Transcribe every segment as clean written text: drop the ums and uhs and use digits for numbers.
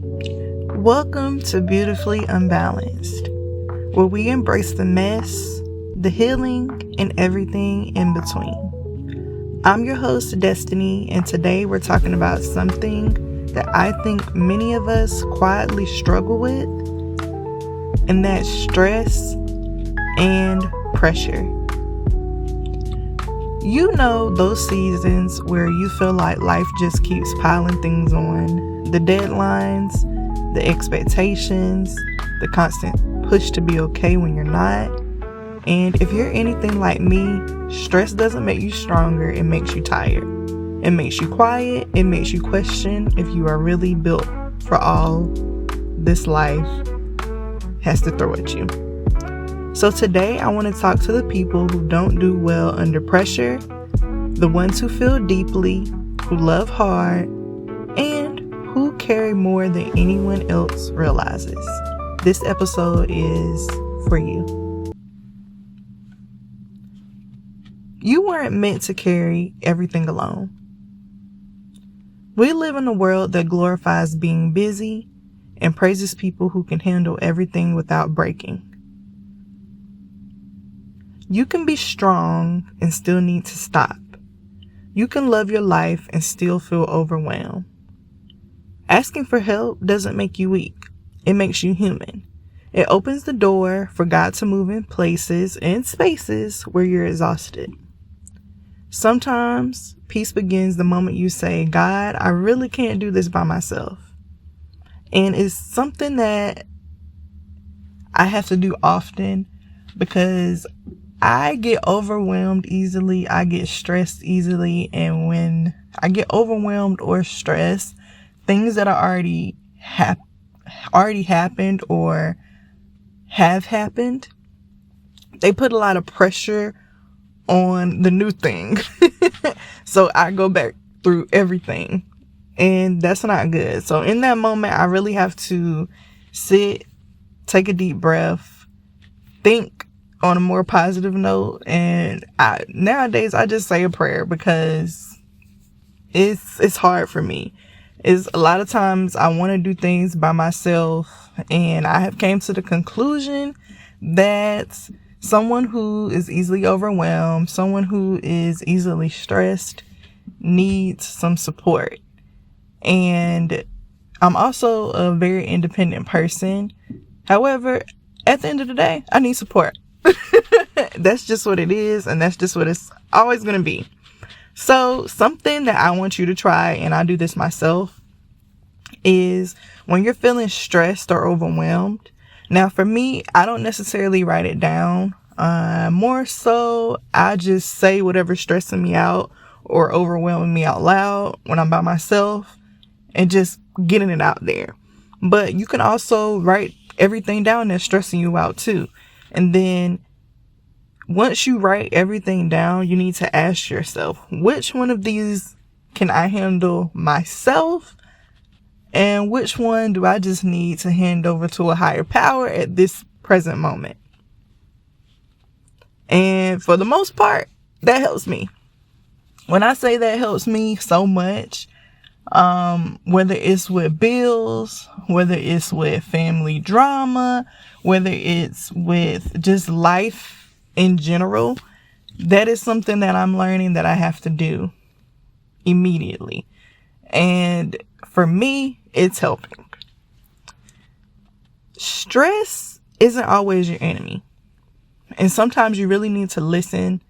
Welcome to Beautifully Unbalanced, where we embrace the mess, the healing, and everything in between. I'm your host, Destinee, and today we're talking about something that I think many of us quietly struggle with, and that's stress and pressure. You know those seasons where you feel like life just keeps piling things on, the deadlines, the expectations, the constant push to be okay when you're not. And if you're anything like me, stress doesn't make you stronger, it makes you tired. It makes you quiet, it makes you question if you are really built for all this life has to throw at you. So today I want to talk to the people who don't do well under pressure, the ones who feel deeply, who love hard, and who carry more than anyone else realizes. This episode is for you. You weren't meant to carry everything alone. We live in a world that glorifies being busy and praises people who can handle everything without breaking. You can be strong and still need to stop. You can love your life and still feel overwhelmed. Asking for help doesn't make you weak. It makes you human. It opens the door for God to move in places and spaces where you're exhausted. Sometimes peace begins the moment you say, God, I really can't do this by myself. And it's something that I have to do often because I get overwhelmed easily. I get stressed easily. And when I get overwhelmed or stressed, things that are already happened or have happened, they put a lot of pressure on the new thing. So I go back through everything, and that's not good. So in that moment, I really have to sit, take a deep breath, think on a more positive note. And nowadays I just say a prayer because it's hard for me. Is a lot of times I want to do things by myself, and I have came to the conclusion that someone who is easily overwhelmed, someone who is easily stressed, needs some support. And I'm also a very independent person. However, at the end of the day, I need support. That's just what it is, and that's just what it's always going to be. So something that I want you to try, and I do this myself, is when you're feeling stressed or overwhelmed. Now for me, I don't necessarily write it down. More so, I just say whatever's stressing me out or overwhelming me out loud when I'm by myself and just getting it out there. But you can also write everything down that's stressing you out too. And then once you write everything down, you need to ask yourself, which one of these can I handle myself? And which one do I just need to hand over to a higher power at this present moment? And for the most part, that helps me. When I say that helps me so much, whether it's with bills, whether it's with family drama, whether it's with just life in general, that is something that I'm learning that I have to do immediately. And for me, it's helping. Stress isn't always your enemy. And sometimes you really need to listen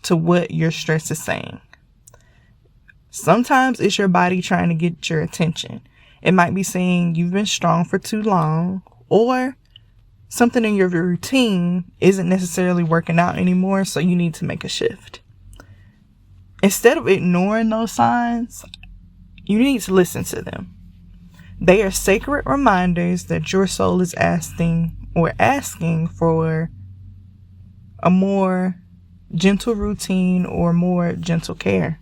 to what your stress is saying. Sometimes it's your body trying to get your attention. It might be saying you've been strong for too long, or something in your routine isn't necessarily working out anymore, so you need to make a shift. Instead of ignoring those signs, you need to listen to them. They are sacred reminders that your soul is asking for a more gentle routine or more gentle care.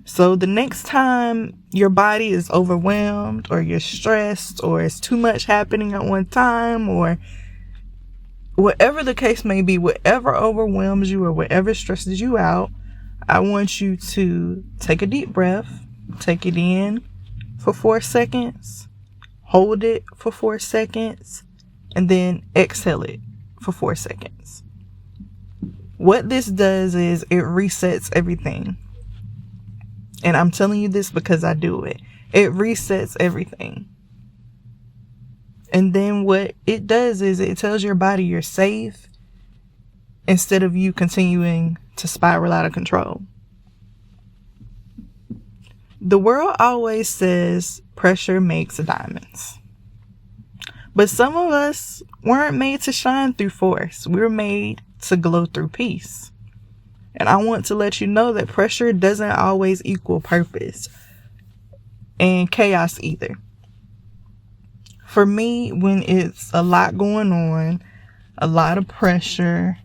So the next time your body is overwhelmed or you're stressed or it's too much happening at one time, or whatever the case may be, whatever overwhelms you or whatever stresses you out, I want you to take a deep breath, take it in, for 4 seconds, hold it for 4 seconds, and then exhale it for 4 seconds. What this does is it resets everything. And I'm telling you this because I do it. It resets everything. And then what it does is it tells your body you're safe instead of you continuing to spiral out of control. The world always says pressure makes diamonds. But some of us weren't made to shine through force. We were made to glow through peace. And I want to let you know that pressure doesn't always equal purpose and chaos either. For me, when it's a lot going on, a lot of pressure,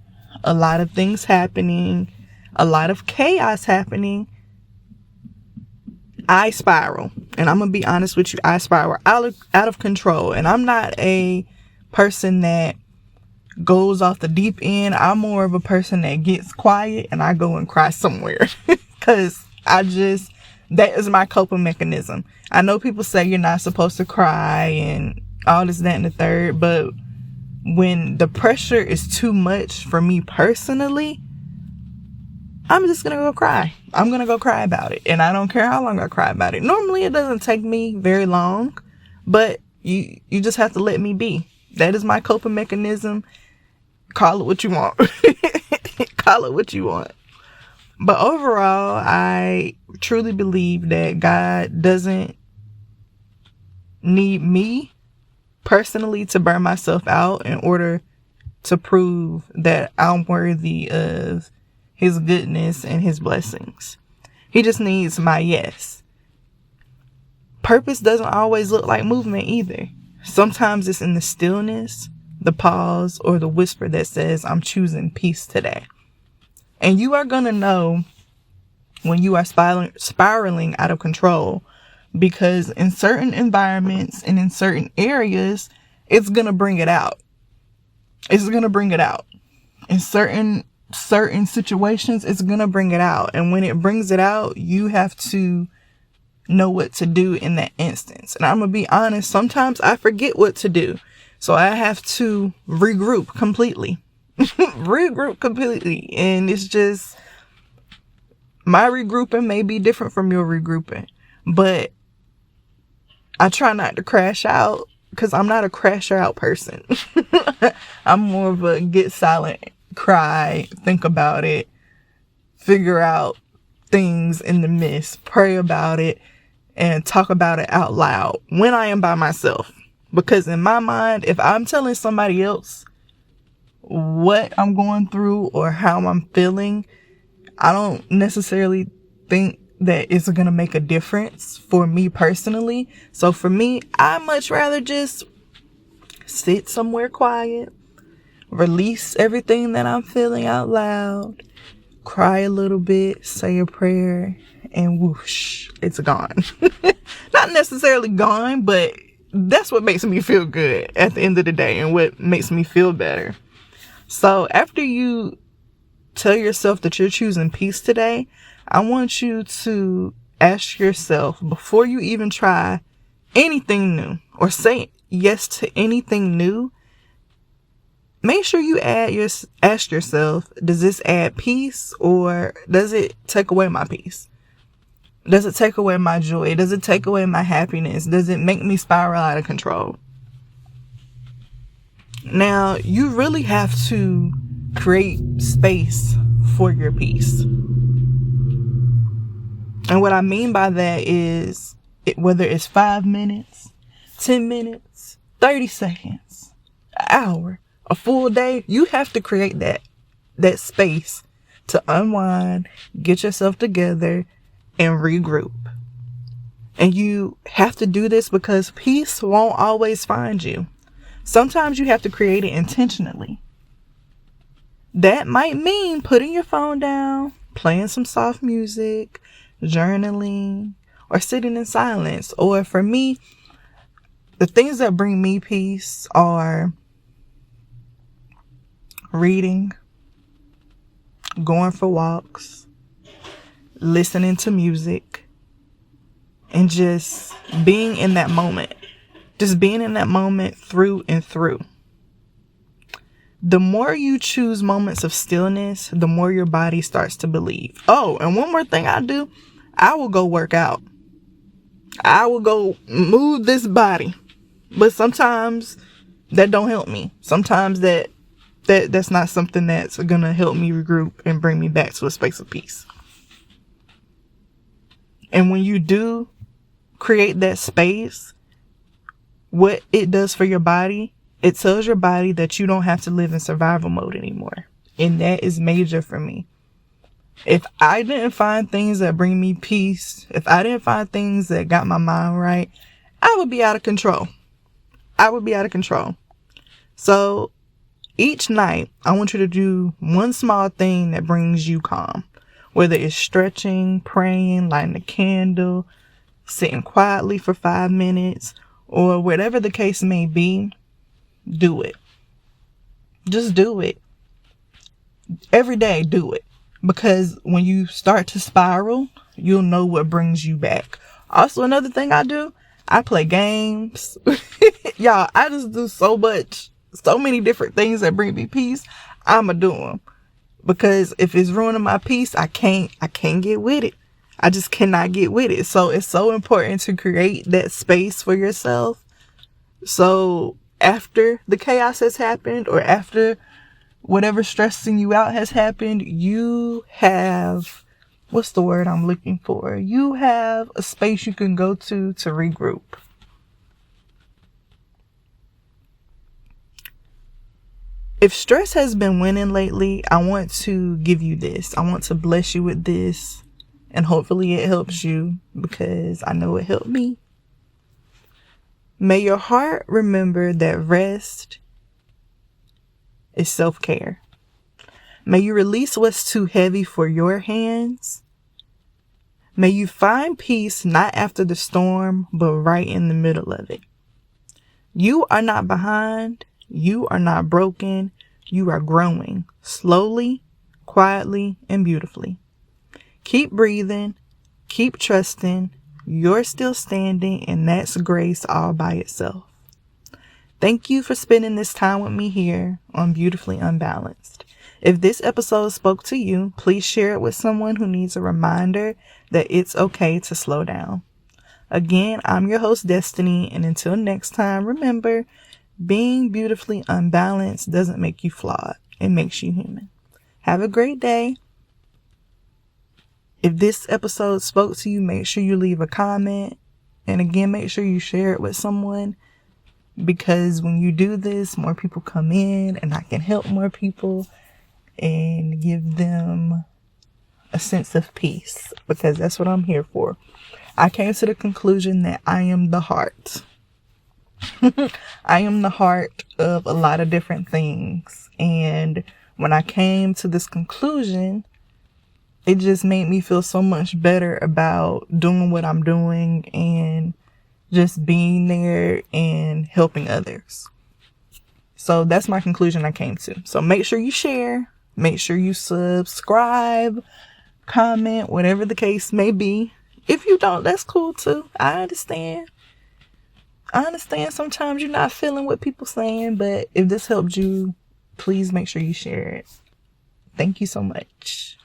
a lot of things happening, a lot of chaos happening, I spiral. And I'm going to be honest with you, I spiral out of control. And I'm not a person that goes off the deep end. I'm more of a person that gets quiet and I go and cry somewhere. Because that is my coping mechanism. I know people say you're not supposed to cry and all this, that, and the third. But when the pressure is too much for me personally, I'm just going to go cry. I'm going to go cry about it. And I don't care how long I cry about it. Normally, it doesn't take me very long. But you just have to let me be. That is my coping mechanism. Call it what you want. Call it what you want. But overall, I truly believe that God doesn't need me personally to burn myself out in order to prove that I'm worthy of His goodness and His blessings. He just needs my yes. Purpose doesn't always look like movement either. Sometimes it's in the stillness, the pause, or the whisper that says, I'm choosing peace today. And you are going to know when you are spiraling out of control, because in certain environments and in certain areas, it's going to bring it out. It's going to bring it out. In certain situations, it's going to bring it out. And when it brings it out, you have to know what to do in that instance. And I'm going to be honest, sometimes I forget what to do. So I have to regroup completely. Regroup completely. And it's just, my regrouping may be different from your regrouping. But I try not to crash out because I'm not a crasher out person. I'm more of a get silent, cry, think about it, figure out things in the midst, pray about it, and talk about it out loud when I am by myself. Because in my mind, if I'm telling somebody else what I'm going through or how I'm feeling, I don't necessarily think that it's going to make a difference for me personally. So for me, I much rather just sit somewhere quiet, release everything that I'm feeling out loud, cry a little bit, say a prayer, and whoosh, it's gone. Not necessarily gone, but that's what makes me feel good at the end of the day and what makes me feel better. So after you tell yourself that you're choosing peace today, I want you to ask yourself, before you even try anything new or say yes to anything new, make sure you ask yourself, does this add peace or does it take away my peace? Does it take away my joy? Does it take away my happiness? Does it make me spiral out of control? Now, you really have to create space for your peace. And what I mean by that is, whether it's 5 minutes, 10 minutes, 30 seconds, an hour, a full day, you have to create that space to unwind, get yourself together, and regroup. And you have to do this because peace won't always find you. Sometimes you have to create it intentionally. That might mean putting your phone down, playing some soft music, journaling, or sitting in silence. Or for me, the things that bring me peace are reading, going for walks, listening to music, and just being in that moment. Just being in that moment through and through. The more you choose moments of stillness, the more your body starts to believe. Oh, and one more thing I do, I will go work out. I will go move this body. But sometimes that don't help me. Sometimes that's not something that's gonna help me regroup and bring me back to a space of peace. And when you do create that space, what it does for your body, it tells your body that you don't have to live in survival mode anymore. And that is major for me. If I didn't find things that bring me peace, if I didn't find things that got my mind right, I would be out of control. So each night, I want you to do one small thing that brings you calm. Whether it's stretching, praying, lighting a candle, sitting quietly for 5 minutes, or whatever the case may be, do it. Just do it. Every day, do it. Because when you start to spiral, you'll know what brings you back. Also, another thing I do, I play games. Y'all, I just do so many different things that bring me peace. I'ma do them. Because if it's ruining my peace, I can't get with it. I just cannot get with it. So it's so important to create that space for yourself. So after the chaos has happened, or after whatever stressing you out has happened, you have, what's the word I'm looking for? You have a space you can go to regroup. If stress has been winning lately, I want to give you this. I want to bless you with this. And hopefully it helps you, because I know it helped me. May your heart remember that rest is self-care. May you release what's too heavy for your hands. May you find peace not after the storm, but right in the middle of it. You are not behind. You are not broken. You are growing slowly, quietly, and beautifully. Keep breathing. Keep trusting. You're still standing, and that's grace all by itself. Thank you for spending this time with me here on Beautifully Unbalanced. If this episode spoke to you, please share it with someone who needs a reminder that it's okay to slow down. Again, I'm your host, Destinee, and until next time, remember, being beautifully unbalanced doesn't make you flawed. It makes you human. Have a great day. If this episode spoke to you, make sure you leave a comment. And again, make sure you share it with someone. Because when you do this, more people come in and I can help more people and give them a sense of peace. Because that's what I'm here for. I came to the conclusion that I am the heart. I am the heart of a lot of different things. And when I came to this conclusion, it just made me feel so much better about doing what I'm doing and just being there and helping others. So that's my conclusion I came to. So make sure you share, make sure you subscribe, comment, whatever the case may be. If you don't, that's cool too. I understand sometimes you're not feeling what people saying, but if this helped you, please make sure you share it. Thank you so much.